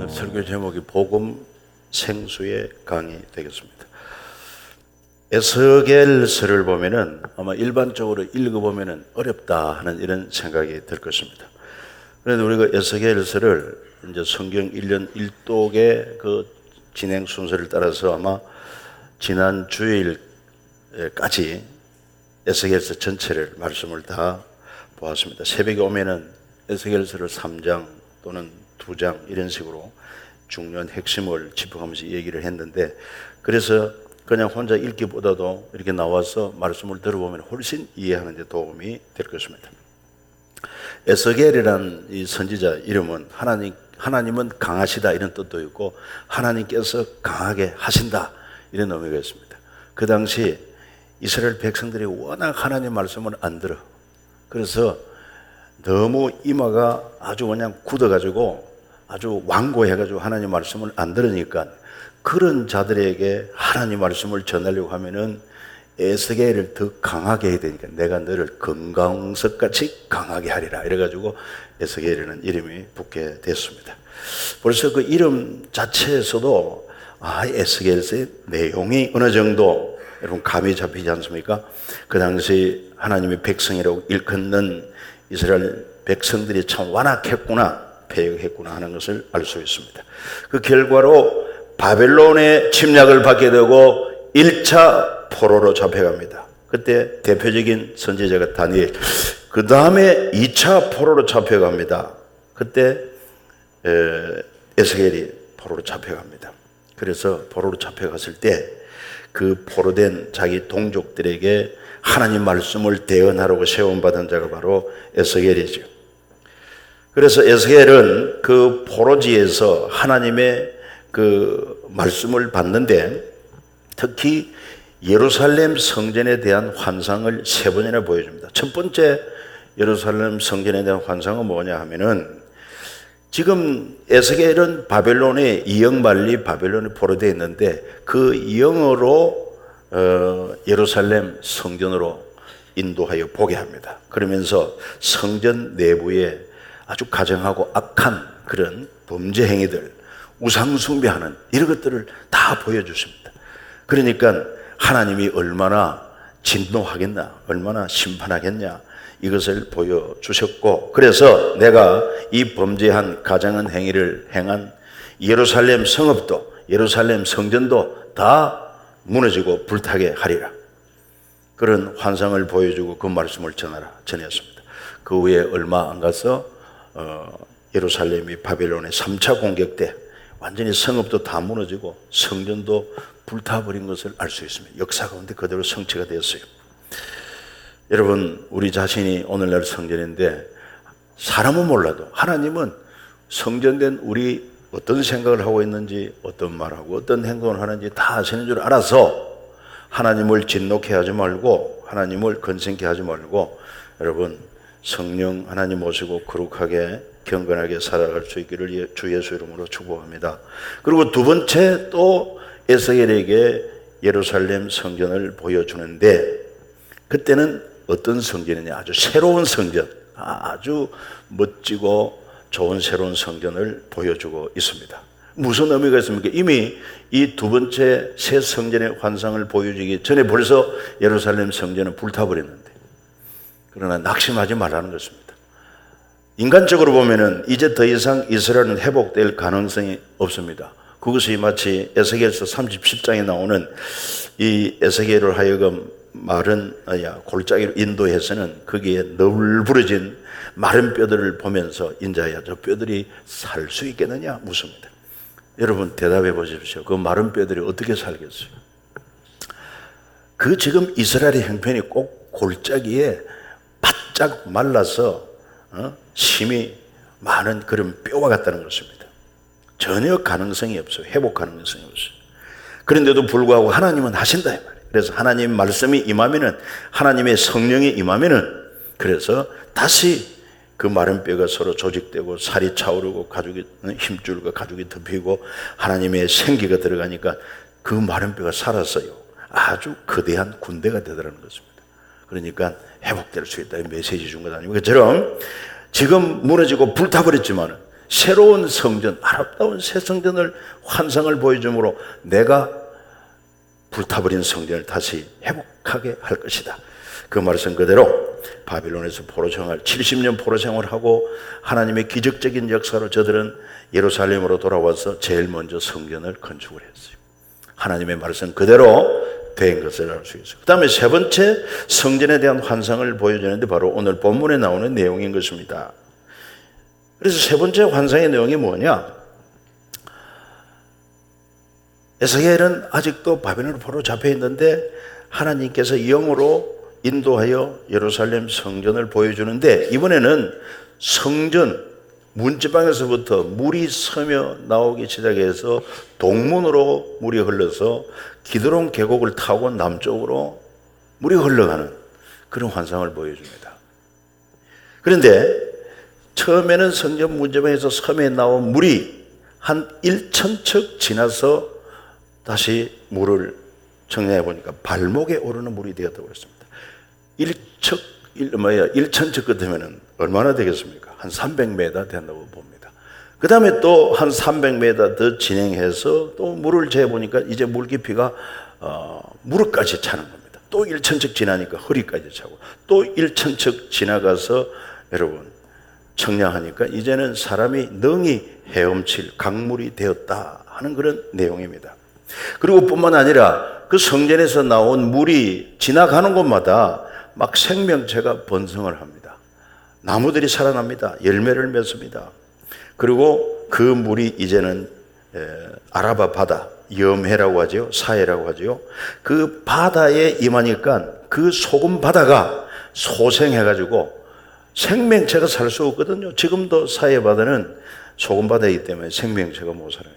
오늘 설교 제목이 복음 생수의 강이 되겠습니다. 에스겔서를 보면은 아마 일반적으로 읽어보면은 어렵다 하는 이런 생각이 들 것입니다. 그런데 우리가 에스겔서를 이제 성경 1년 1독의 그 진행 순서를 따라서 아마 지난 주일까지 에스겔서 전체를 말씀을 다 보았습니다. 새벽에 오면은 에스겔서를 3장 또는 2장 이런 식으로 중요한 핵심을 짚어가면서 얘기를 했는데, 그래서 그냥 혼자 읽기보다도 이렇게 나와서 말씀을 들어보면 훨씬 이해하는 데 도움이 될 것입니다. 에스겔이라는 이 선지자 이름은 하나님은 강하시다 이런 뜻도 있고 하나님께서 강하게 하신다 이런 의미가 있습니다. 그 당시 이스라엘 백성들이 워낙 하나님 말씀을 안 들어. 그래서 너무 이마가 아주 그냥 굳어가지고 아주 완고해가지고 하나님 말씀을 안 들으니까 그런 자들에게 하나님 말씀을 전하려고 하면은 에스겔을 더 강하게 해야 되니까 내가 너를 금강석같이 강하게 하리라 이래가지고 에스겔이라는 이름이 붙게 됐습니다. 벌써 그 이름 자체에서도 에스겔서의 내용이 어느 정도 여러분 감이 잡히지 않습니까? 그 당시 하나님의 백성이라고 일컫는 이스라엘 백성들이 참 완악했구나, 패역했구나 하는 것을 알 수 있습니다. 그 결과로 바벨론의 침략을 받게 되고 1차 포로로 잡혀갑니다. 그때 대표적인 선지자가 다니엘. 그 다음에 2차 포로로 잡혀갑니다. 그때 에스겔이 포로로 잡혀갑니다. 그래서 포로로 잡혀갔을 때 그 포로된 자기 동족들에게 하나님 말씀을 대언하라고 세움받은 자가 바로 에스겔이죠. 그래서 에스겔은 그 포로지에서 하나님의 그 말씀을 받는데 특히 예루살렘 성전에 대한 환상을 3번이나 보여줍니다. 첫 번째 예루살렘 성전에 대한 환상은 뭐냐 하면은 지금 에스겔은 바벨론의 이영말리 바벨론에 포로되어 있는데 그 이영으로 예루살렘 성전으로 인도하여 보게 합니다. 그러면서 성전 내부에 아주 가증하고 악한 그런 범죄 행위들, 우상 숭배하는 이런 것들을 다 보여주십니다. 그러니까 하나님이 얼마나 진노하겠나, 얼마나 심판하겠냐 이것을 보여주셨고, 그래서 내가 이 범죄한 가증한 행위를 행한 예루살렘 성읍도 예루살렘 성전도 다 무너지고 불타게 하리라. 그런 환상을 보여주고 그 말씀을 전했습니다. 그 후에 얼마 안 가서 예루살렘이 바벨론의 3차 공격 때 완전히 성읍도 다 무너지고 성전도 불타버린 것을 알 수 있습니다. 역사 가운데 그대로 성취가 되었어요. 여러분, 우리 자신이 오늘날 성전인데 사람은 몰라도 하나님은 성전된 우리 어떤 생각을 하고 있는지, 어떤 말하고 어떤 행동을 하는지 다 아시는 줄 알아서 하나님을 진노케 하지 말고 하나님을 건생케 하지 말고 여러분 성령 하나님 모시고 거룩하게 경건하게 살아갈 수 있기를 주 예수 이름으로 축복합니다. 그리고 두 번째 또 에스겔에게 예루살렘 성전을 보여주는데 그때는 어떤 성전이냐, 아주 새로운 성전, 아주 멋지고 좋은 새로운 성전을 보여주고 있습니다. 무슨 의미가 있습니까? 이미 이 두 번째 새 성전의 환상을 보여주기 전에 벌써 예루살렘 성전은 불타버렸는데, 그러나 낙심하지 말라는 것입니다. 인간적으로 보면은 이제 더 이상 이스라엘은 회복될 가능성이 없습니다. 그것이 마치 에스겔서 37장에 나오는 이 에스겔을 하여금 마른 골짜기로 인도해서는 거기에 널브러진 마른 뼈들을 보면서 인자야 저 뼈들이 살 수 있겠느냐 묻습니다. 여러분 대답해 보십시오. 그 마른 뼈들이 어떻게 살겠어요? 그 지금 이스라엘의 형편이 꼭 골짜기에 바짝 말라서 심이 많은 그런 뼈와 같다는 것입니다. 전혀 가능성이 없어요. 회복 가능성이 없어요. 그런데도 불구하고 하나님은 하신다 이 말이에요. 그래서 하나님 말씀이 임하면은, 하나님의 성령이 임하면은, 그래서 다시 그 마른 뼈가 서로 조직되고 살이 차오르고 가죽이, 힘줄과 가죽이 덮이고 하나님의 생기가 들어가니까 그 마른 뼈가 살았어요. 아주 거대한 군대가 되더라는 것입니다. 그러니까 회복될 수 있다 이 메시지 준 것 아니고, 그처럼 지금 무너지고 불타버렸지만 새로운 성전, 아름다운 새 성전을 환상을 보여주므로 내가 불타버린 성전을 다시 회복하게 할 것이다. 그 말씀 그대로 바빌론에서 포로 생활 70년 포로 생활하고 하나님의 기적적인 역사로 저들은 예루살렘으로 돌아와서 제일 먼저 성전을 건축을 했어요. 하나님의 말씀 그대로 된 것을 알 수 있어요. 그 다음에 세 번째 성전에 대한 환상을 보여주는데 바로 오늘 본문에 나오는 내용인 것입니다. 그래서 세 번째 환상의 내용이 뭐냐? 에스겔은 아직도 바벨론 포로 잡혀 있는데 하나님께서 영으로 인도하여 예루살렘 성전을 보여주는데 이번에는 성전 문지방에서부터 물이 서며 나오기 시작해서 동문으로 물이 흘러서 기드론 계곡을 타고 남쪽으로 물이 흘러가는 그런 환상을 보여줍니다. 그런데 처음에는 성전 문지방에서 섬에 나온 물이 한 1,000척 지나서 다시 물을 정리해 보니까 발목에 오르는 물이 되었다고 했습니다. 1,000척 같으면 얼마나 되겠습니까? 한 300m 된다고 봅니다. 그 다음에 또 한 300m 더 진행해서 또 물을 재보니까 이제 물 깊이가 무릎까지 차는 겁니다. 또 1,000척 지나니까 허리까지 차고 또 1,000척 지나가서 여러분 청량하니까 이제는 사람이 능히 헤엄칠 강물이 되었다 하는 그런 내용입니다. 그리고 뿐만 아니라 그 성전에서 나온 물이 지나가는 곳마다 막 생명체가 번성을 합니다. 나무들이 살아납니다. 열매를 맺습니다. 그리고 그 물이 이제는 아라바 바다, 염해라고 하죠. 사해라고 하죠. 그 바다에 임하니까 그 소금 바다가 소생해가지고 생명체가 살 수 없거든요. 지금도 사해 바다는 소금 바다이기 때문에 생명체가 못 살아요.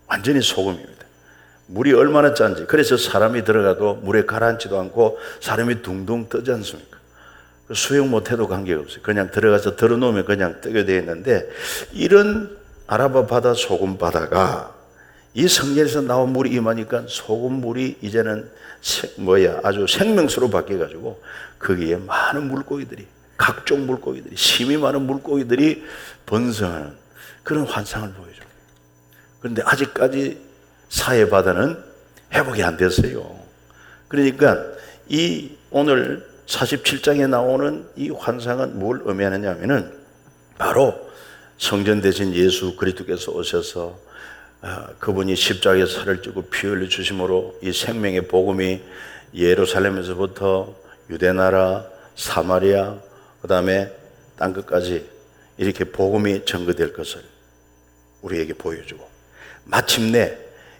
완전히 소금입니다. 물이 얼마나 짠지. 그래서 사람이 들어가도 물에 가라앉지도 않고 사람이 둥둥 뜨지 않습니까? 수영 못해도 관계없어요. 그냥 들어가서 들어놓으면 그냥 뜨게 되어 있는데 이런 아라바 바다 소금 바다가 이 성전에서 나온 물이 임하니까 소금물이 이제는 아주 생명수로 바뀌어가지고 거기에 많은 물고기들이 각종 물고기들이 힘이 많은 물고기들이 번성하는 그런 환상을 보여줍니다. 그런데 아직까지 사해 바다는 회복이 안 됐어요. 그러니까 이 오늘 47장에 나오는 이 환상은 뭘 의미하느냐 하면은 바로 성전 대신 예수 그리스도께서 오셔서 그분이 십자가에 살을 찌고 피 흘려 주심으로 이 생명의 복음이 예루살렘에서부터 유대나라, 사마리아, 그 다음에 땅끝까지 이렇게 복음이 전거될 것을 우리에게 보여주고 마침내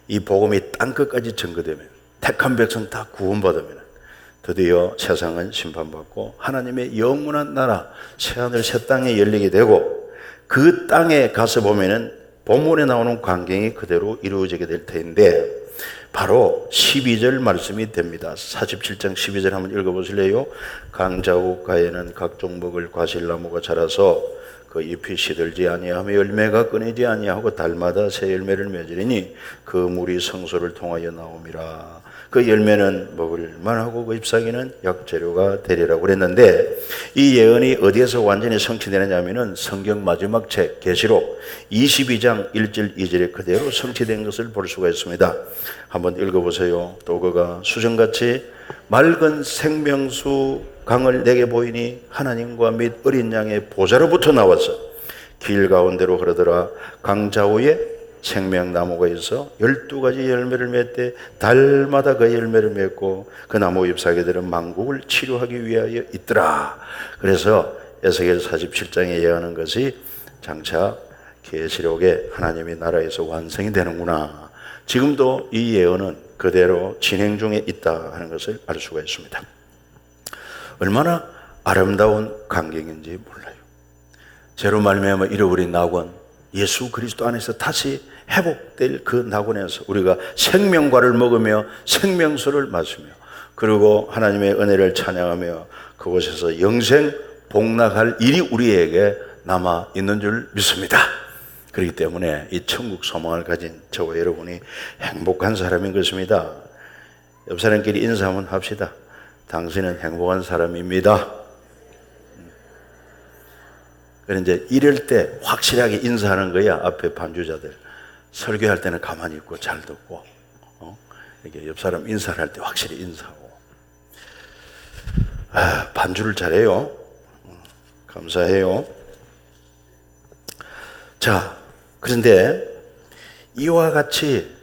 이 복음이 땅끝까지 전거되면 택한 백성 다 구원받으면 드디어 세상은 심판받고 하나님의 영원한 나라 새하늘 새 땅에 열리게 되고 그 땅에 가서 보면은 본문에 나오는 광경이 그대로 이루어지게 될 텐데 바로 12절 말씀이 됩니다. 47장 12절 한번 읽어보실래요? 강자옥가에는 각종 먹을 과실나무가 자라서 그 잎이 시들지 아니하며 열매가 끊이지 아니하고 달마다 새 열매를 맺으리니 그 물이 성소를 통하여 나옴이라. 그 열매는 먹을 만하고 그 잎사귀는 약재료가 되리라고 그랬는데 이 예언이 어디에서 완전히 성취되느냐 하면은 성경 마지막 책 계시록 22장 1절 2절에 그대로 성취된 것을 볼 수가 있습니다. 한번 읽어보세요. 또 그가 수정같이 맑은 생명수 강을 내게 보이니 하나님과 및 어린 양의 보좌로부터 나와서 길 가운데로 흐르더라. 강 좌우에 생명나무가 있어 12가지 열매를 맺되 달마다 그 열매를 맺고 그 나무 잎사귀들은 만국을 치료하기 위하여 있더라. 그래서 에스겔 47장에 예언하는 것이 장차 계시록에 하나님의 나라에서 완성이 되는구나. 지금도 이 예언은 그대로 진행 중에 있다 하는 것을 알 수가 있습니다. 얼마나 아름다운 광경인지 몰라요. 죄로 말미암아 잃어버린 낙원, 예수 그리스도 안에서 다시 회복될 그 낙원에서 우리가 생명과를 먹으며 생명수를 마시며 그리고 하나님의 은혜를 찬양하며 그곳에서 영생 복락할 일이 우리에게 남아 있는 줄 믿습니다. 그렇기 때문에 이 천국 소망을 가진 저와 여러분이 행복한 사람인 것입니다. 옆 사람끼리 인사 한번 합시다. 당신은 행복한 사람입니다. 그래 이제 이럴 때 확실하게 인사하는 거야. 앞에 반주자들 설교할 때는 가만히 있고 잘 듣고, 이렇게 옆 사람 인사를 할 때 확실히 인사하고. 반주를 잘해요. 감사해요. 자, 그런데 이와 같이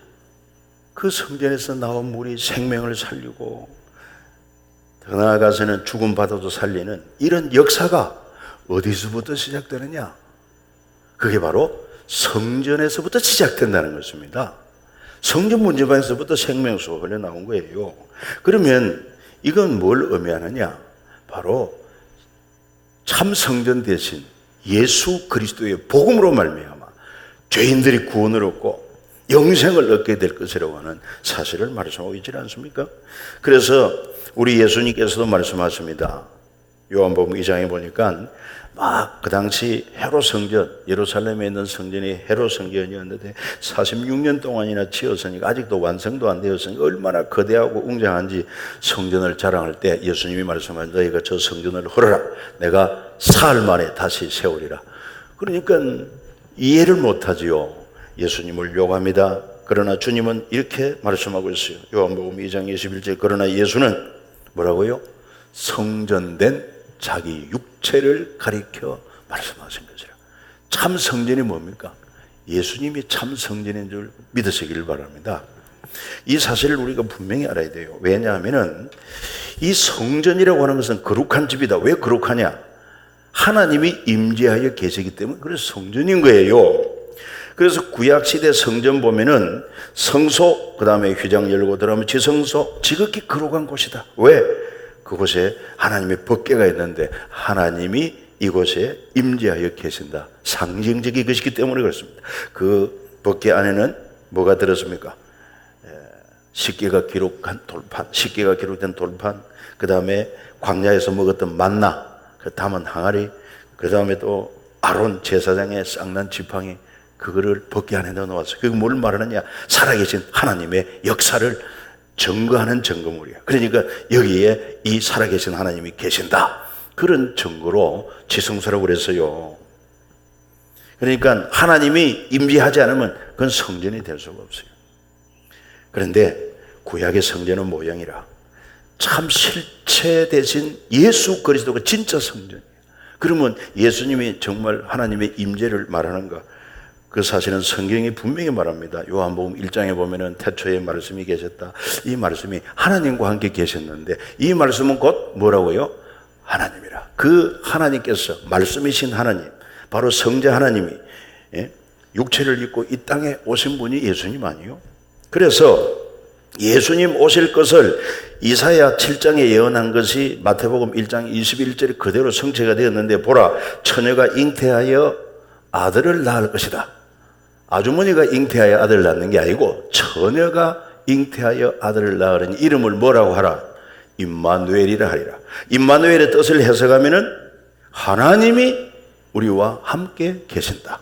그 성전에서 나온 물이 생명을 살리고 더 나아가서는 죽음받아도 살리는 이런 역사가 어디서부터 시작되느냐? 그게 바로 성전에서부터 시작된다는 것입니다. 성전 문지방에서부터 생명수가 흘러나온 거예요. 그러면 이건 뭘 의미하느냐? 바로 참 성전 대신 예수 그리스도의 복음으로 말미암아 죄인들이 구원을 얻고 영생을 얻게 될 것이라고 하는 사실을 말씀하고 있지 않습니까? 그래서 우리 예수님께서도 말씀하십니다. 요한복음 2장에 보니까 막 그 당시 헤롯 성전, 예루살렘에 있는 성전이 헤롯 성전이었는데 46년 동안이나 지었으니까 아직도 완성도 안 되었으니까 얼마나 거대하고 웅장한지 성전을 자랑할 때 예수님이 말씀하신 너희가 저 성전을 헐어라. 내가 사흘 만에 다시 세우리라. 그러니까 이해를 못하지요. 예수님을 욕합니다. 그러나 주님은 이렇게 말씀하고 있어요. 요한복음 2장 21절 그러나 예수는 뭐라고요? 성전된 자기 육체를 가리켜 말씀하신 것이라. 참 성전이 뭡니까? 예수님이 참 성전인 줄 믿으시기를 바랍니다. 이 사실을 우리가 분명히 알아야 돼요. 왜냐하면 이 성전이라고 하는 것은 거룩한 집이다. 왜 거룩하냐? 하나님이 임재하여 계시기 때문에 그래서 성전인 거예요. 그래서 구약시대 성전 보면은 성소, 그 다음에 휘장 열고 들어가면 지성소, 지극히 거룩한 곳이다. 왜? 그곳에 하나님의 법궤가 있는데 하나님이 이곳에 임재하여 계신다. 상징적인 것이기 때문에 그렇습니다. 그 법궤 안에는 뭐가 들었습니까? 십계가 기록한 돌판, 십계가 기록된 돌판, 그 다음에 광야에서 먹었던 만나, 그 담은 항아리, 그 다음에 또 아론 제사장의 쌍난 지팡이, 그거를 법궤 안에 넣어놓았어요. 그게 뭘 말하느냐? 살아계신 하나님의 역사를 증거하는 증거물이에요. 그러니까 여기에 이 살아계신 하나님이 계신다. 그런 증거로 지성소라고 그랬어요. 그러니까 하나님이 임재하지 않으면 그건 성전이 될 수가 없어요. 그런데 구약의 성전은 모형이라 참 실체 대신 예수 그리스도가 진짜 성전이에요. 그러면 예수님이 정말 하나님의 임재를 말하는가? 그 사실은 성경이 분명히 말합니다. 요한복음 1장에 보면은 태초에 말씀이 계셨다. 이 말씀이 하나님과 함께 계셨는데 이 말씀은 곧 뭐라고요? 하나님이라. 그 하나님께서 말씀이신 하나님, 바로 성자 하나님이 육체를 입고 이 땅에 오신 분이 예수님 아니요? 그래서 예수님 오실 것을 이사야 7장에 예언한 것이 마태복음 1장 21절에 그대로 성취가 되었는데 보라, 처녀가 잉태하여 아들을 낳을 것이다. 아주머니가 잉태하여 아들을 낳는 게 아니고 처녀가 잉태하여 아들을 낳으려니 이름을 뭐라고 하라? 임마누엘이라 하리라. 임마누엘의 뜻을 해석하면은 하나님이 우리와 함께 계신다.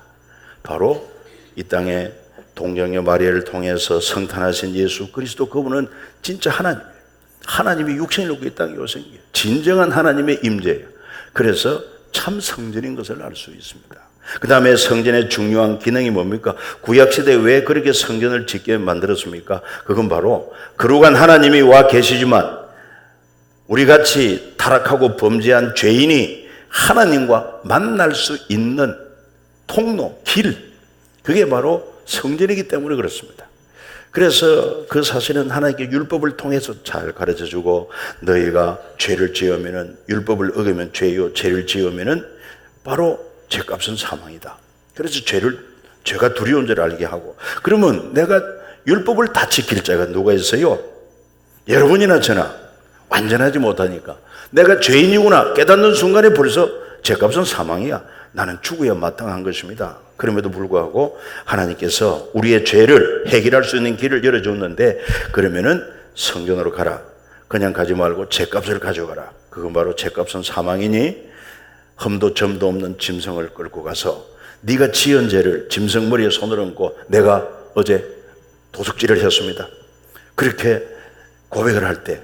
바로 이 땅에 동정녀 마리아를 통해서 성탄하신 예수 그리스도, 그분은 진짜 하나님이에요. 하나님이 육신을 입고 이 땅에 오신 게 진정한 하나님의 임재예요. 그래서 참 성전인 것을 알 수 있습니다. 그 다음에 성전의 중요한 기능이 뭡니까? 구약시대에 왜 그렇게 성전을 짓게 만들었습니까? 그건 바로 거룩한 하나님이 와 계시지만 우리같이 타락하고 범죄한 죄인이 하나님과 만날 수 있는 통로, 길, 그게 바로 성전이기 때문에 그렇습니다. 그래서 그 사실은 하나님께 율법을 통해서 잘 가르쳐주고 너희가 죄를 지으면은 율법을 어기면 죄요, 죄를 지으면은 바로 죄값은 사망이다. 그래서 죄가 두려운 줄 알게 하고, 그러면 내가 율법을 다 지킬 자가 누가 있어요? 여러분이나 저나 완전하지 못하니까 내가 죄인이구나 깨닫는 순간에 벌써 죄값은 사망이야. 나는 죽어야 마땅한 것입니다. 그럼에도 불구하고 하나님께서 우리의 죄를 해결할 수 있는 길을 열어줬는데, 그러면은 성전으로 가라. 그냥 가지 말고 죄값을 가져가라. 그건 바로 죄값은 사망이니 흠도 점도 없는 짐승을 끌고 가서 네가 지은 죄를 짐승 머리에 손을 얹고 내가 어제 도둑질을 했습니다. 그렇게 고백을 할 때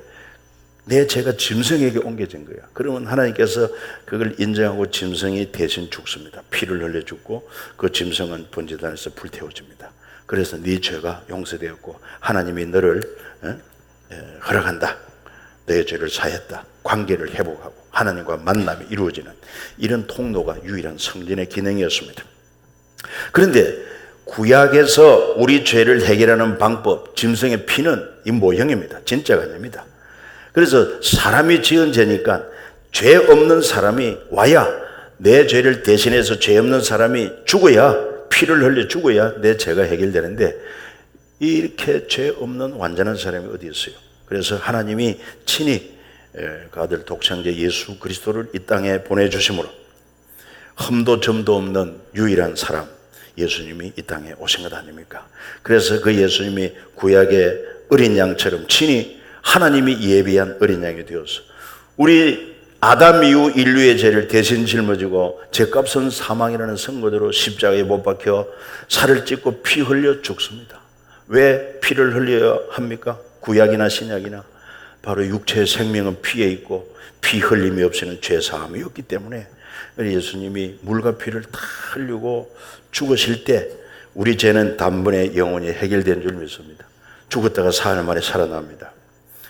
내 죄가 짐승에게 옮겨진 거야. 그러면 하나님께서 그걸 인정하고 짐승이 대신 죽습니다. 피를 흘려 죽고 그 짐승은 번제단에서 불태워집니다. 그래서 네 죄가 용서되었고 하나님이 너를 허락한다. 너의 죄를 사했다. 관계를 회복하고 하나님과 만남이 이루어지는 이런 통로가 유일한 성전의 기능이었습니다. 그런데 구약에서 우리 죄를 해결하는 방법, 짐승의 피는 이 모형입니다. 진짜가 아닙니다. 그래서 사람이 지은 죄니까 죄 없는 사람이 와야, 내 죄를 대신해서 죄 없는 사람이 죽어야, 피를 흘려 죽어야 내 죄가 해결되는데 이렇게 죄 없는 완전한 사람이 어디 있어요? 그래서 하나님이 친히 그 아들 독생자 예수 그리스도를 이 땅에 보내주심으로 흠도 점도 없는 유일한 사람 예수님이 이 땅에 오신 것 아닙니까? 그래서 그 예수님이 구약의 어린 양처럼 친히 하나님이 예비한 어린 양이 되어서 우리 아담 이후 인류의 죄를 대신 짊어지고 죄값은 사망이라는 선고대로 십자가에 못 박혀 살을 찢고 피 흘려 죽습니다. 왜 피를 흘려야 합니까? 구약이나 신약이나 바로 육체의 생명은 피에 있고 피 흘림이 없이는 죄 사함이 없기 때문에 예수님이 물과 피를 다 흘리고 죽으실 때 우리 죄는 단번에 영원히 해결된 줄 믿습니다. 죽었다가 사흘 만에 살아납니다.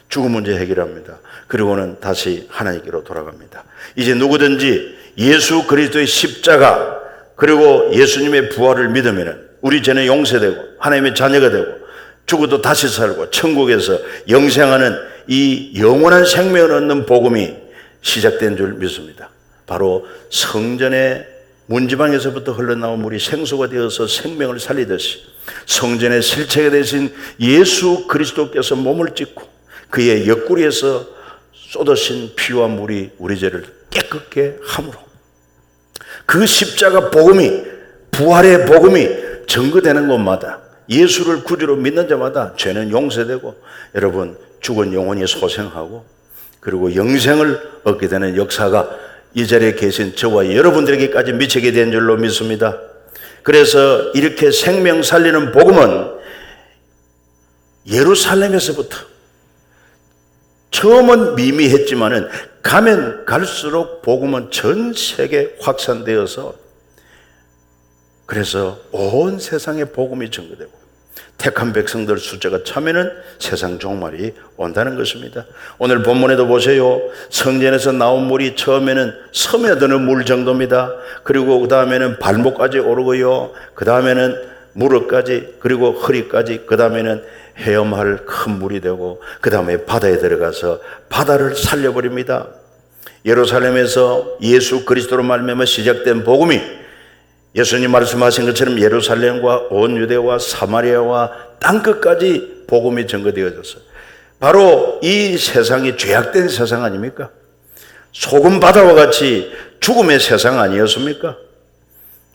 죽음 문제 해결합니다. 그리고는 다시 하나님께로 돌아갑니다. 이제 누구든지 예수 그리스도의 십자가 그리고 예수님의 부활을 믿으면 우리 죄는 용서되고 하나님의 자녀가 되고 죽어도 다시 살고 천국에서 영생하는 이 영원한 생명을 얻는 복음이 시작된 줄 믿습니다. 바로 성전의 문지방에서부터 흘러나온 물이 생수가 되어서 생명을 살리듯이 성전의 실체가 되신 예수 그리스도께서 몸을 찢고 그의 옆구리에서 쏟으신 피와 물이 우리 죄를 깨끗게 함으로 그 십자가 복음이, 부활의 복음이 증거되는 곳마다 예수를 구주로 믿는 자마다 죄는 용서되고 여러분 죽은 영혼이 소생하고 그리고 영생을 얻게 되는 역사가 이 자리에 계신 저와 여러분들에게까지 미치게 된 줄로 믿습니다. 그래서 이렇게 생명 살리는 복음은 예루살렘에서부터 처음은 미미했지만은 가면 갈수록 복음은 전 세계에 확산되어서 그래서 온 세상에 복음이 전거되고 택한 백성들 숫자가 차면은 세상 종말이 온다는 것입니다. 오늘 본문에도 보세요. 성전에서 나온 물이 처음에는 스며드는 물 정도입니다. 그리고 그 다음에는 발목까지 오르고요. 그 다음에는 무릎까지 그리고 허리까지 그 다음에는 헤엄할 큰 물이 되고 그 다음에 바다에 들어가서 바다를 살려버립니다. 예루살렘에서 예수 그리스도로 말미암아 시작된 복음이 예수님 말씀하신 것처럼 예루살렘과 온 유대와 사마리아와 땅끝까지 복음이 전거되어졌어요. 바로 이 세상이 죄악된 세상 아닙니까? 소금 바다와 같이 죽음의 세상 아니었습니까?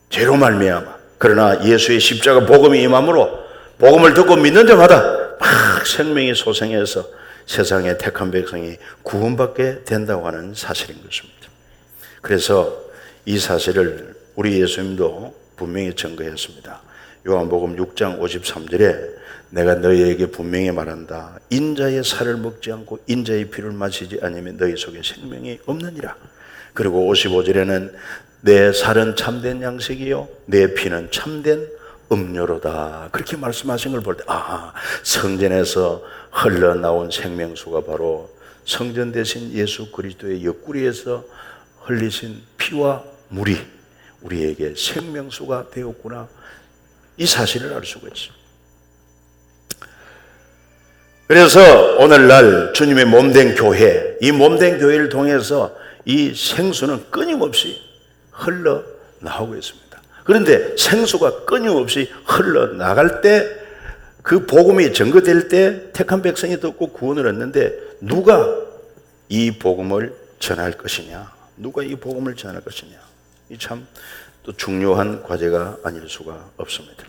죄로 말미암아. 그러나 예수의 십자가 복음이 임함으로 복음을 듣고 믿는 자마다 막 생명이 소생해서 세상의 택한 백성이 구원받게 된다고 하는 사실인 것입니다. 그래서 이 사실을 우리 예수님도 분명히 증거했습니다. 요한복음 6장 53절에 내가 너희에게 분명히 말한다. 인자의 살을 먹지 않고 인자의 피를 마시지 않으면 너희 속에 생명이 없느니라. 그리고 55절에는 내 살은 참된 양식이요 내 피는 참된 음료로다. 그렇게 말씀하신 걸 볼 때 성전에서 흘러나온 생명수가 바로 성전 대신 예수 그리스도의 옆구리에서 흘리신 피와 물이 우리에게 생명수가 되었구나. 이 사실을 알 수가 있어요. 그래서 오늘날 주님의 몸된 교회, 이 몸된 교회를 통해서 이 생수는 끊임없이 흘러나오고 있습니다. 그런데 생수가 끊임없이 흘러나갈 때 그 복음이 전거될 때 택한 백성이 듣고 구원을 얻는데 누가 이 복음을 전할 것이냐? 누가 이 복음을 전할 것이냐? 이 참 또 중요한 과제가 아닐 수가 없습니다.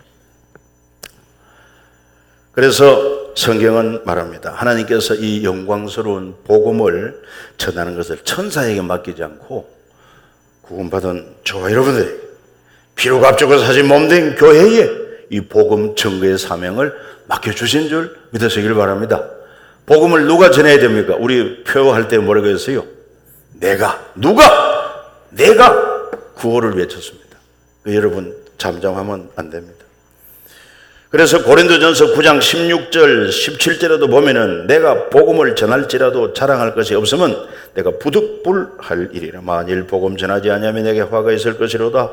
그래서 성경은 말합니다. 하나님께서 이 영광스러운 복음을 전하는 것을 천사에게 맡기지 않고 구원받은 저와 여러분들에게 비록 앞쪽을 사신 몸된 교회에 이 복음 증거의 사명을 맡겨주신 줄 믿으시길 바랍니다. 복음을 누가 전해야 됩니까? 우리 표할 때 뭐라고 했어요? 내가 구호를 외쳤습니다. 여러분 잠잠하면 안 됩니다. 그래서 고린도전서 9장 16절 17절에도 보면은 내가 복음을 전할지라도 자랑할 것이 없으면 내가 부득불할 일이라. 만일 복음 전하지 아니하면 내게 화가 있을 것이로다.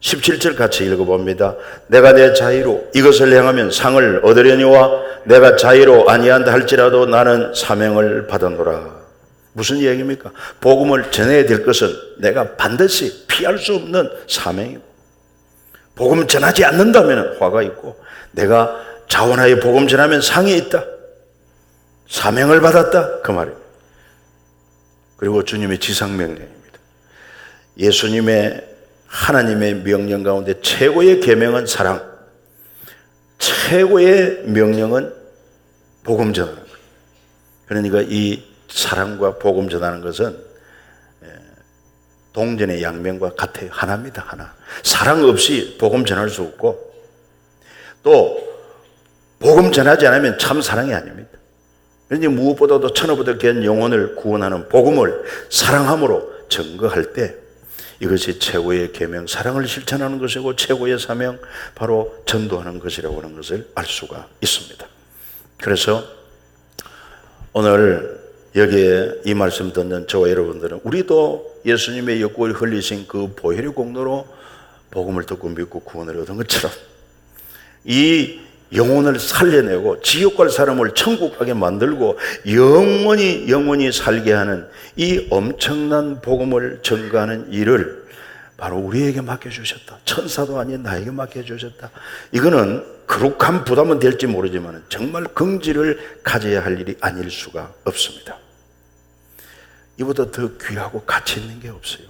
17절 같이 읽어봅니다. 내가 내 자유로 이것을 행하면 상을 얻으려니와 내가 자유로 아니한다 할지라도 나는 사명을 받았노라. 무슨 얘기입니까? 복음을 전해야 될 것은 내가 반드시 피할 수 없는 사명이고, 복음 전하지 않는다면 화가 있고, 내가 자원하여 복음 전하면 상이 있다, 사명을 받았다, 그 말입니다. 그리고 주님의 지상명령입니다. 예수님의 하나님의 명령 가운데 최고의 계명은 사랑, 최고의 명령은 복음 전하는 거예요. 그러니까 이 사랑과 복음 전하는 것은 동전의 양면과 같아요. 하나입니다. 하나. 사랑 없이 복음 전할 수 없고, 또 복음 전하지 않으면 참 사랑이 아닙니다. 그러니 무엇보다도 천하보다 귀한 영혼을 구원하는 복음을 사랑함으로 증거할 때 이것이 최고의 계명, 사랑을 실천하는 것이고 최고의 사명, 바로 전도하는 것이라고 하는 것을 알 수가 있습니다. 그래서 오늘 여기에 이 말씀 듣는 저와 여러분들은 우리도 예수님의 옆구리 흘리신 그 보혈의 공로로 복음을 듣고 믿고 구원을 얻은 것처럼 이 영혼을 살려내고 지옥 갈 사람을 천국 가게 만들고 영원히 살게 하는 이 엄청난 복음을 전가하는 일을 바로 우리에게 맡겨주셨다. 천사도 아닌 나에게 맡겨주셨다. 이거는 거룩한 부담은 될지 모르지만 정말 긍지를 가져야 할 일이 아닐 수가 없습니다. 이보다 더 귀하고 가치 있는 게 없어요.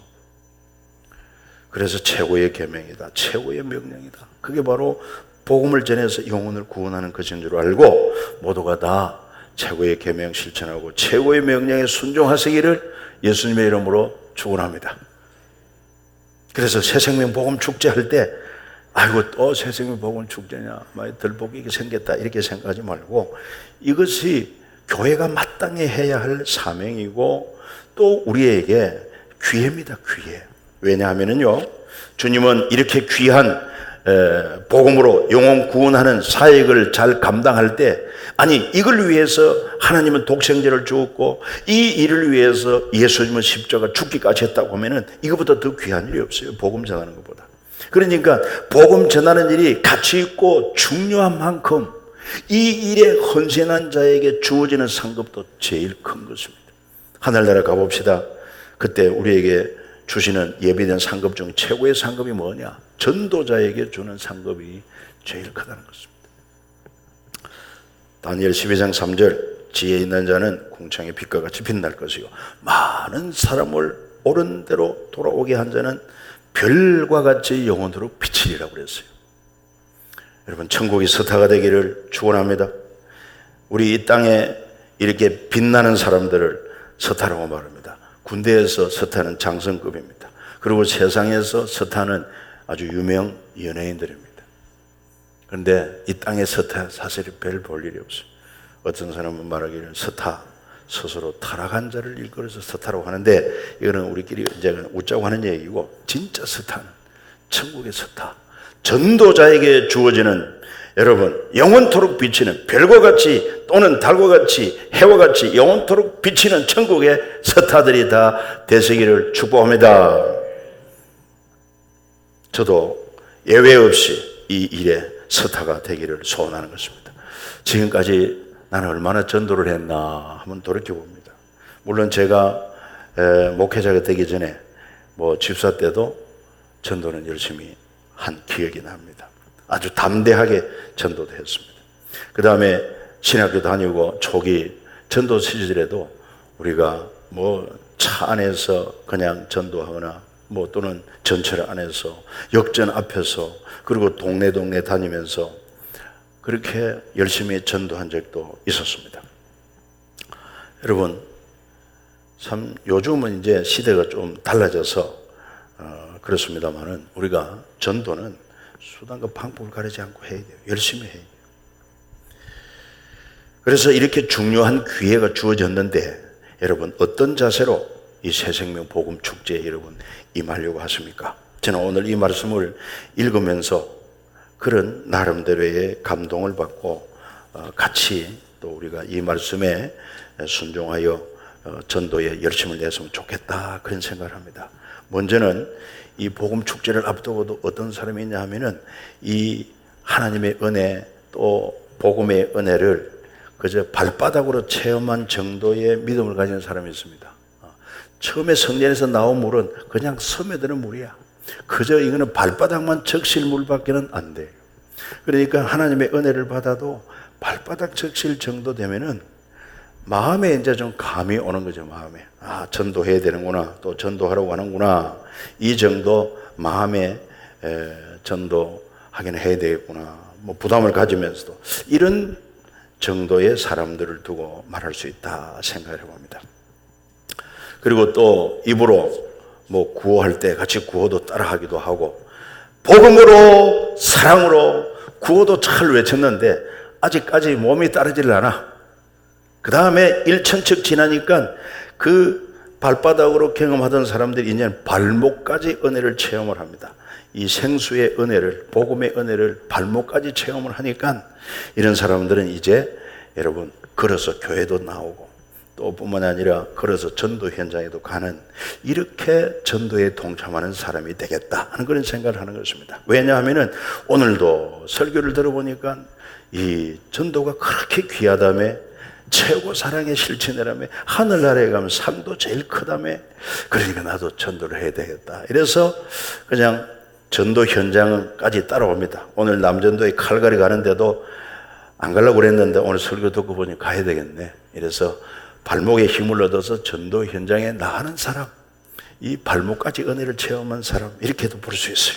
그래서 최고의 계명이다, 최고의 명령이다. 그게 바로 복음을 전해서 영혼을 구원하는 것인 줄 알고 모두가 다 최고의 계명 실천하고 최고의 명령에 순종하시기를 예수님의 이름으로 축원합니다. 그래서 새생명 복음 축제할 때 아이고 또 새생명 복음 축제냐, 덜복이 생겼다 이렇게 생각하지 말고 이것이 교회가 마땅히 해야 할 사명이고 또 우리에게 기회입니다. 기회. 왜냐하면요, 주님은 이렇게 귀한 복음으로 영혼 구원하는 사역을 잘 감당할 때, 아니 이걸 위해서 하나님은 독생자를 주었고 이 일을 위해서 예수님은 십자가 죽기까지 했다고 하면은 이것보다 더 귀한 일이 없어요. 복음 전하는 것보다. 그러니까 복음 전하는 일이 가치 있고 중요한 만큼 이 일에 헌신한 자에게 주어지는 상급도 제일 큰 것입니다. 하늘나라 가봅시다. 그때 우리에게 주시는 예비된 상급 중 최고의 상급이 뭐냐? 전도자에게 주는 상급이 제일 크다는 것입니다. 다니엘 12장 3절, 지혜 있는 자는 궁창의 빛과 같이 빛날 것이요 많은 사람을 옳은 대로 돌아오게 한 자는 별과 같이 영원토로 비치리라고 그랬어요. 여러분, 천국이 서타가 되기를 축원합니다. 우리 이 땅에 이렇게 빛나는 사람들을 서타라고 말합니다. 군대에서 서타는 장성급입니다. 그리고 세상에서 서타는 아주 유명 연예인들입니다. 그런데 이 땅의 서타 사실 별 볼 일이 없어요. 어떤 사람은 말하기를 서타, 스스로 타락한 자를 일컬어서 서타라고 하는데, 이거는 우리끼리 이제 웃자고 하는 얘기고, 진짜 서타는 천국의 서타, 전도자에게 주어지는, 여러분, 영원토록 비치는 별과 같이 또는 달과 같이 해와 같이 영원토록 비치는 천국의 서타들이 다 되시기를 축복합니다. 저도 예외 없이 이 일에 서타가 되기를 소원하는 것입니다. 지금까지 나는 얼마나 전도를 했나 한번 돌이켜봅니다. 물론 제가 목회자가 되기 전에 집사 때도 전도는 열심히 한 기억이 납니다. 아주 담대하게 전도도 했습니다. 그 다음에 신학교 다니고 초기 전도 시절에도 우리가 차 안에서 그냥 전도하거나 또는 전철 안에서 역전 앞에서 그리고 동네 다니면서 그렇게 열심히 전도한 적도 있었습니다. 여러분, 참 요즘은 이제 시대가 좀 달라져서 그렇습니다만은 우리가 전도는 수단과 방법을 가리지 않고 해야 돼요. 열심히 해야 돼요. 그래서 이렇게 중요한 기회가 주어졌는데 여러분 어떤 자세로 이 새생명 복음 축제에 여러분 임하려고 하십니까? 저는 오늘 이 말씀을 읽으면서 그런 나름대로의 감동을 받고 같이 또 우리가 이 말씀에 순종하여 전도에 열심을 냈으면 좋겠다 그런 생각을 합니다. 먼저는 이 복음 축제를 앞두고도 어떤 사람이 있냐 하면은 이 하나님의 은혜 또 복음의 은혜를 그저 발바닥으로 체험한 정도의 믿음을 가진 사람이 있습니다. 처음에 성전에서 나온 물은 그냥 스며드는 물이야. 그저 이거는 발바닥만 적실 물밖에는 안 돼요. 그러니까 하나님의 은혜를 받아도 발바닥 적실 정도 되면은 마음에 이제 좀 감이 오는 거죠. 마음에 전도해야 되는구나, 또 전도하려고 하는구나, 이 정도 마음에 전도하긴 해야 되겠구나, 뭐 부담을 가지면서도 이런 정도의 사람들을 두고 말할 수 있다 생각을 해봅니다. 그리고 또 입으로 뭐 구호할 때 같이 구호도 따라하기도 하고 복음으로 사랑으로 구호도 잘 외쳤는데 아직까지 몸이 따르질 않아. 그 다음에 일천척 지나니까 그 발바닥으로 경험하던 사람들이 이제 발목까지 은혜를 체험을 합니다. 이 생수의 은혜를, 복음의 은혜를 발목까지 체험을 하니까 이런 사람들은 이제 여러분 걸어서 교회도 나오고 또 뿐만 아니라 걸어서 전도 현장에도 가는 이렇게 전도에 동참하는 사람이 되겠다 하는 그런 생각을 하는 것입니다. 왜냐하면 오늘도 설교를 들어보니까 이 전도가 그렇게 귀하다며 최고 사랑의 실천이라며 하늘나라에 가면 상도 제일 크다며 그러니까 나도 전도를 해야 되겠다. 이래서 그냥 전도 현장까지 따라옵니다. 오늘 남전도에 칼갈이 가는데도 안 가려고 그랬는데 오늘 설교 듣고 보니 가야 되겠네. 이래서 발목에 힘을 얻어서 전도 현장에 나가는 사람, 이 발목까지 은혜를 체험한 사람 이렇게도 볼 수 있어요.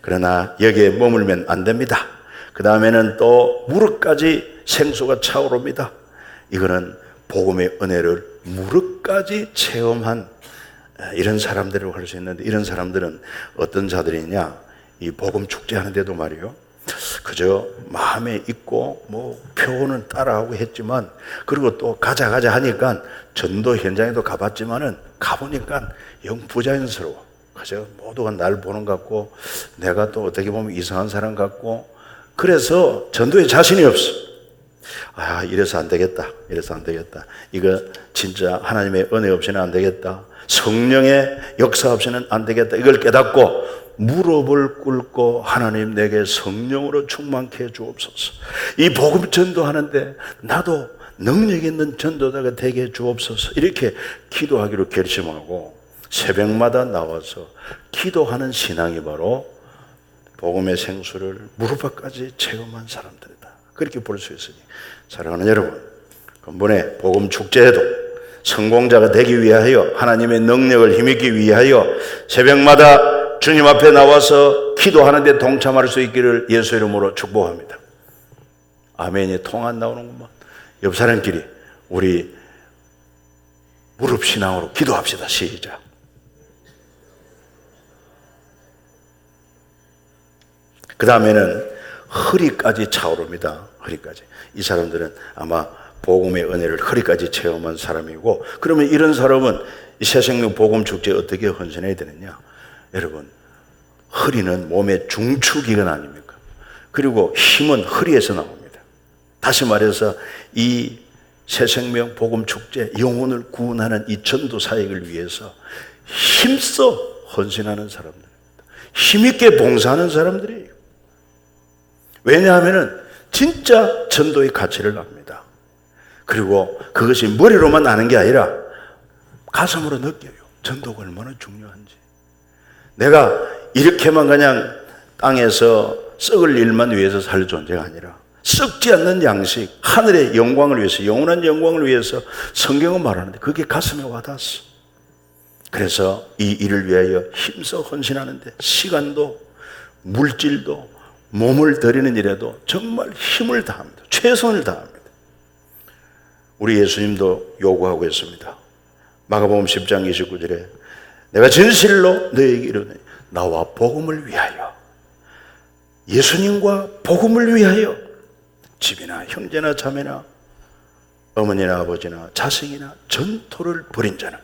그러나 여기에 머물면 안 됩니다. 그 다음에는 또 무릎까지 생수가 차오릅니다. 이거는 복음의 은혜를 무릎까지 체험한 이런 사람들이라고 할 수 있는데 이런 사람들은 어떤 자들이냐, 이 복음 축제하는데도 말이요 그저 마음에 있고 뭐 표현은 따라하고 했지만 그리고 또 가자 하니까 전도 현장에도 가봤지만은 가보니까 영 부자연스러워. 그저 모두가 날 보는 것 같고 내가 또 어떻게 보면 이상한 사람 같고 그래서 전도에 자신이 없어. 이래서 안 되겠다. 이거 진짜 하나님의 은혜 없이는 안 되겠다. 성령의 역사 없이는 안 되겠다. 이걸 깨닫고 무릎을 꿇고 하나님 내게 성령으로 충만케 해 주옵소서. 이 복음 전도하는데 나도 능력 있는 전도자가 되게 해 주옵소서. 이렇게 기도하기로 결심하고 새벽마다 나와서 기도하는 신앙이 바로 복음의 생수를 무릎까지 체험한 사람들이다. 그렇게 볼 수 있으니 사랑하는 여러분, 이번에 복음 축제에도 성공자가 되기 위하여 하나님의 능력을 힘입기 위하여 새벽마다 주님 앞에 나와서 기도하는 데 동참할 수 있기를 예수 이름으로 축복합니다. 아멘이 통 안 나오는구만. 옆 사람끼리 우리 무릎 신앙으로 기도합시다. 시작. 그 다음에는 허리까지 차오릅니다. 허리까지. 이 사람들은 아마 복음의 은혜를 허리까지 체험한 사람이고, 그러면 이런 사람은 이 새생명 복음 축제에 어떻게 헌신해야 되느냐? 여러분, 허리는 몸의 중추기관 아닙니까? 그리고 힘은 허리에서 나옵니다. 다시 말해서 이 새생명 복음 축제, 영혼을 구원하는 이 전도 사역을 위해서 힘써 헌신하는 사람들입니다. 힘있게 봉사하는 사람들이에요. 왜냐하면 진짜 전도의 가치를 압니다. 그리고 그것이 머리로만 아는 게 아니라 가슴으로 느껴요. 전도가 얼마나 중요한지. 내가 이렇게만 그냥 땅에서 썩을 일만 위해서 살 존재가 아니라 썩지 않는 양식, 하늘의 영광을 위해서, 영원한 영광을 위해서 성경은 말하는데 그게 가슴에 와닿았어. 그래서 이 일을 위하여 힘써 헌신하는데 시간도 물질도 몸을 들이는 일에도 정말 힘을 다합니다. 최선을 다합니다. 우리 예수님도 요구하고 있습니다. 마가복음 10장 29절에 내가 진실로 너희에게 이르노니 나와 복음을 위하여, 예수님과 복음을 위하여 집이나 형제나 자매나 어머니나 아버지나 자식이나 전토를 벌인 자는,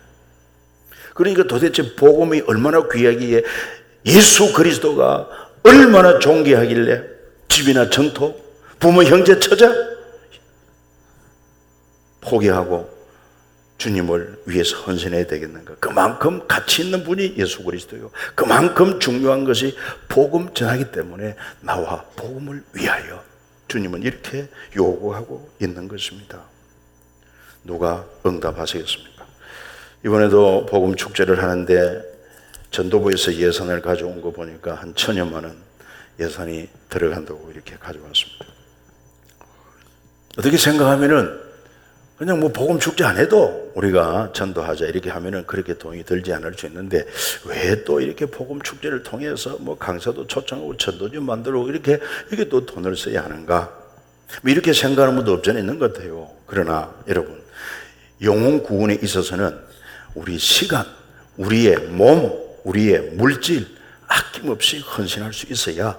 그러니까 도대체 복음이 얼마나 귀하기에 예수 그리스도가 얼마나 존귀하길래 집이나 전토, 부모 형제 처자 포기하고 주님을 위해서 헌신해야 되겠는가? 그만큼 가치 있는 분이 예수 그리스도요, 그만큼 중요한 것이 복음 전하기 때문에 나와 복음을 위하여 주님은 이렇게 요구하고 있는 것입니다. 누가 응답하시겠습니까? 이번에도 복음 축제를 하는데 전도부에서 예산을 가져온 거 보니까 한 1,000여만 원 예산이 들어간다고 이렇게 가져왔습니다. 어떻게 생각하면은 그냥 뭐 복음 축제 안 해도 우리가 전도하자 이렇게 하면은 그렇게 돈이 들지 않을 수 있는데, 왜 또 이렇게 복음 축제를 통해서 뭐 강사도 초청하고 전도지 만들고 이렇게 또 돈을 써야 하는가? 뭐 이렇게 생각하는 분도 없지 않아 있는 것 같아요. 그러나 여러분, 영혼 구원에 있어서는 우리 시간, 우리의 몸, 우리의 물질 아낌없이 헌신할 수 있어야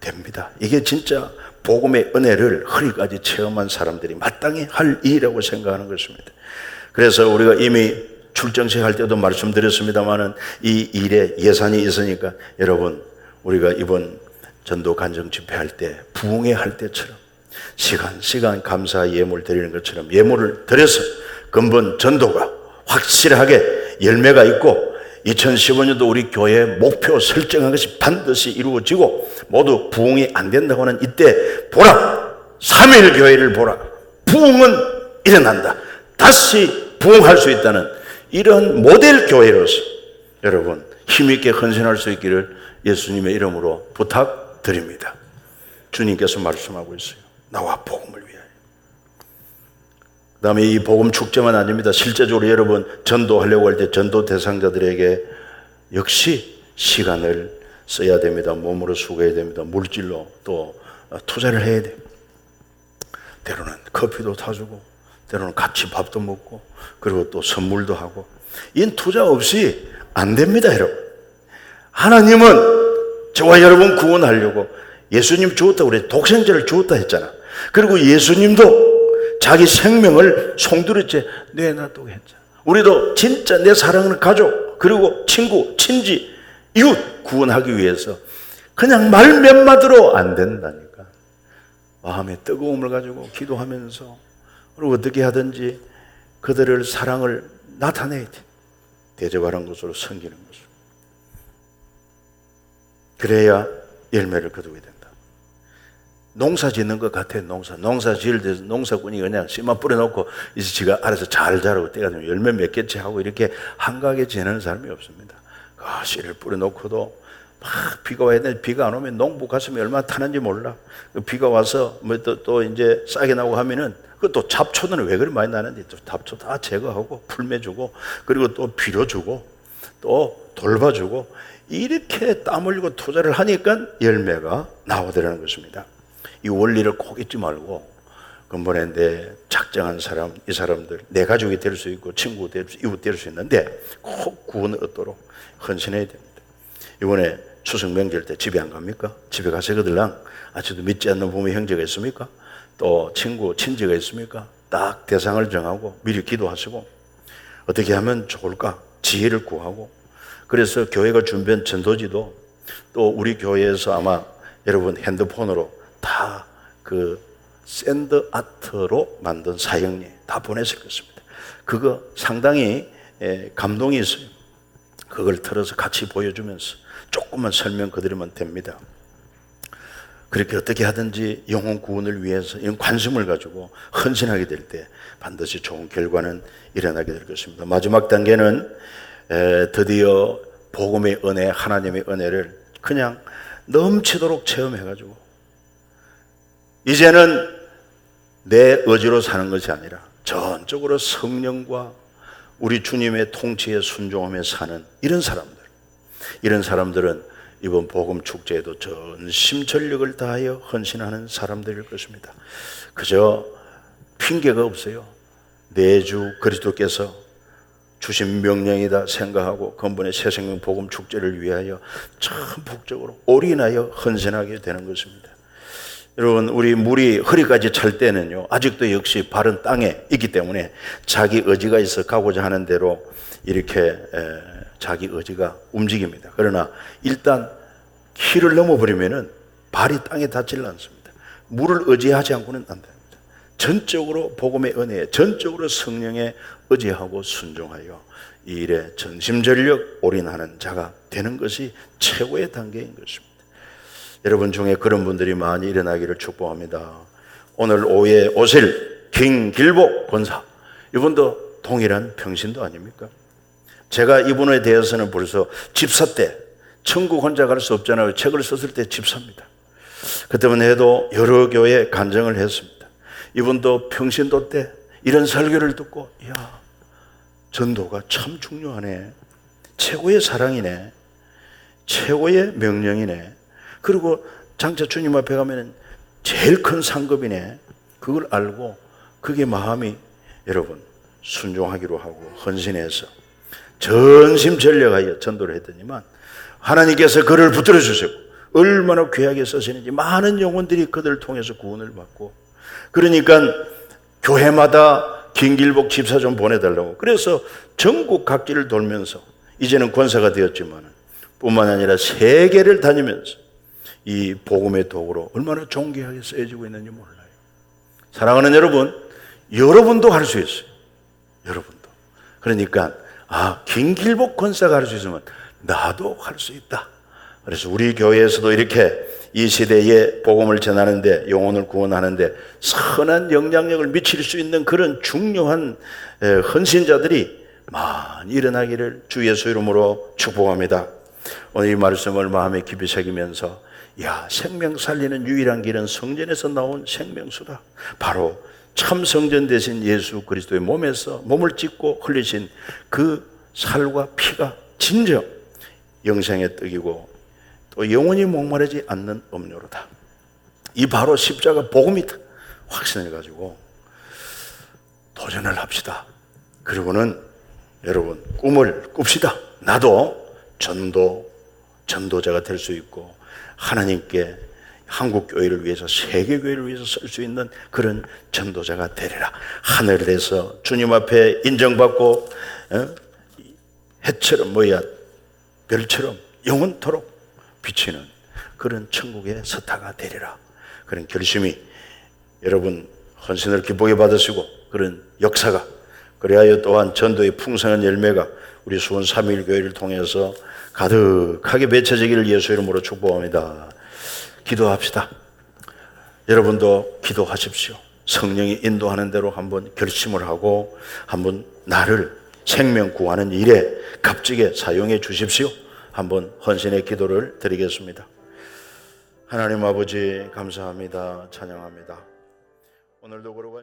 됩니다. 이게 진짜 복음의 은혜를 허리까지 체험한 사람들이 마땅히 할 일이라고 생각하는 것입니다. 그래서 우리가 이미 출정식 할 때도 말씀드렸습니다마는 이 일에 예산이 있으니까 여러분, 우리가 이번 전도 간증 집회할 때 부흥회 할 때처럼 시간 감사 예물 드리는 것처럼 예물을 드려서 근본 전도가 확실하게 열매가 있고 2015년도 우리 교회의 목표 설정한 것이 반드시 이루어지고 모두 부흥이 안 된다고 하는 이때 보라, 3일 교회를 보라, 부흥은 일어난다, 다시 부흥할 수 있다는 이런 모델 교회로서 여러분 힘있게 헌신할 수 있기를 예수님의 이름으로 부탁드립니다. 주님께서 말씀하고 있어요. 나와 복음을 위하여. 그 다음에 이 복음 축제만 아닙니다. 실제적으로 여러분 전도하려고 할 때 전도 대상자들에게 역시 시간을 써야 됩니다. 몸으로 수고해야 됩니다. 물질로 또 투자를 해야 돼요. 때로는 커피도 타주고 때로는 같이 밥도 먹고 그리고 또 선물도 하고, 이 투자 없이 안 됩니다. 여러분, 하나님은 저와 여러분 구원하려고 예수님 주었다, 우리 독생자를 주었다 했잖아. 그리고 예수님도 자기 생명을 송두리째 내놔두고 했잖아. 우리도 진짜 내 사랑하는 가족 그리고 친구, 친지, 이웃 구원하기 위해서 그냥 말 몇 마디로 안 된다니까. 마음의 뜨거움을 가지고 기도하면서 그리고 어떻게 하든지 그들을 사랑을 나타내야 돼. 대접하는 것으로 섬기는 것으로. 그래야 열매를 거두게 된다. 농사 짓는 것 같아요. 농사 지을 때 농사꾼이 그냥 씨만 뿌려놓고 이제 지가 알아서 잘 자라고 때가 되면 열매 몇 개째 하고 이렇게 한가하게 지내는 사람이 없습니다. 씨를 뿌려놓고도 막 비가 와야 되는데 비가 안 오면 농부 가슴이 얼마나 타는지 몰라. 비가 와서 뭐 또 이제 싹이 나고 하면은 또 잡초는 왜 그리 많이 나는지 또 잡초 다 제거하고 풀매주고 그리고 또 비료주고 또 돌봐주고 이렇게 땀 흘리고 투자를 하니까 열매가 나오더라는 것입니다. 이 원리를 꼭 잊지 말고 근본에 내 작정한 사람, 이 사람들 내 가족이 될 수 있고 친구 될 수, 이웃 될 수 있는데 꼭 구원을 얻도록 헌신해야 됩니다. 이번에 추석 명절 때 집에 안 갑니까? 집에 가서 그들랑 아직도 믿지 않는 부모 형제가 있습니까? 또 친구, 친지가 있습니까? 딱 대상을 정하고 미리 기도하시고 어떻게 하면 좋을까? 지혜를 구하고, 그래서 교회가 준비한 전도지도 또 우리 교회에서 아마 여러분 핸드폰으로 다 그 샌드 아트로 만든 사형리 다 보냈을 것입니다. 그거 상당히 감동이 있어요. 그걸 틀어서 같이 보여주면서 조금만 설명드리면 됩니다. 그렇게 어떻게 하든지 영혼 구원을 위해서 이런 관심을 가지고 헌신하게 될 때 반드시 좋은 결과는 일어나게 될 것입니다. 마지막 단계는 드디어 복음의 은혜, 하나님의 은혜를 그냥 넘치도록 체험해가지고 이제는 내 의지로 사는 것이 아니라 전적으로 성령과 우리 주님의 통치에 순종하며 사는 이런 사람들은 이번 복음 축제에도 전심전력을 다하여 헌신하는 사람들일 것입니다. 그저 핑계가 없어요. 내 주 그리스도께서 주신 명령이다 생각하고 근본의 새생명 복음 축제를 위하여 전폭적으로 올인하여 헌신하게 되는 것입니다. 여러분, 우리 물이 허리까지 찰 때는요, 아직도 역시 발은 땅에 있기 때문에 자기 의지가 있어 가고자 하는 대로 이렇게 자기 의지가 움직입니다. 그러나 일단 키를 넘어버리면은 발이 땅에 닿질 않습니다. 물을 의지하지 않고는 안 됩니다. 전적으로 복음의 은혜에, 전적으로 성령에 의지하고 순종하여 이 일에 전심전력 올인하는 자가 되는 것이 최고의 단계인 것입니다. 여러분 중에 그런 분들이 많이 일어나기를 축복합니다. 오늘 오후에 오실 김길복 권사, 이분도 동일한 평신도 아닙니까? 제가 이분에 대해서는 벌써 집사 때, 천국 혼자 갈 수 없잖아요, 책을 썼을 때 집사입니다. 그때만 해도 여러 교회 간증을 했습니다. 이분도 평신도 때 이런 설교를 듣고, 이야, 전도가 참 중요하네, 최고의 사랑이네, 최고의 명령이네, 그리고 장차 주님 앞에 가면 제일 큰 상급이네, 그걸 알고 그게 마음이 여러분 순종하기로 하고 헌신해서 전심전력하여 전도를 했더니만 하나님께서 그를 붙들어 주시고 얼마나 귀하게 쓰시는지 많은 영혼들이 그들을 통해서 구원을 받고, 그러니까 교회마다 김길복 집사 좀 보내달라고, 그래서 전국 각지를 돌면서 이제는 권사가 되었지만 뿐만 아니라 세계를 다니면서 이 복음의 도구로 얼마나 존귀하게 쓰여지고 있는지 몰라요. 사랑하는 여러분, 여러분도 할 수 있어요. 여러분도. 그러니까 김길복 권사가 할 수 있으면 나도 할 수 있다. 그래서 우리 교회에서도 이렇게 이 시대에 복음을 전하는데, 영혼을 구원하는데 선한 영향력을 미칠 수 있는 그런 중요한 헌신자들이 많이 일어나기를 주 예수 이름으로 축복합니다. 오늘 이 말씀을 마음에 깊이 새기면서, 생명 살리는 유일한 길은 성전에서 나온 생명수다. 바로 참 성전 되신 예수 그리스도의 몸에서 몸을 찢고 흘리신 그 살과 피가 진정 영생의 떡이고 또 영원히 목마르지 않는 음료로다. 이 바로 십자가 복음이다. 확신을 가지고 도전을 합시다. 그리고는 여러분 꿈을 꿉시다. 나도 전도자가 될 수 있고 하나님께 한국 교회를 위해서, 세계 교회를 위해서 쓸 수 있는 그런 전도자가 되리라. 하늘에서 주님 앞에 인정받고 해처럼 별처럼 영원토록 비치는 그런 천국의 스타가 되리라. 그런 결심이 여러분 헌신을 기쁘게 받으시고 그런 역사가, 그래야 또한 전도의 풍성한 열매가 우리 수원 3.1 교회를 통해서 가득하게 맺혀지기를 예수 이름으로 축복합니다. 기도합시다. 여러분도 기도하십시오. 성령이 인도하는 대로 한번 결심을 하고 한번 나를 생명 구하는 일에 값지게 사용해 주십시오. 한번 헌신의 기도를 드리겠습니다. 하나님 아버지 감사합니다. 찬양합니다. 오늘도 그러고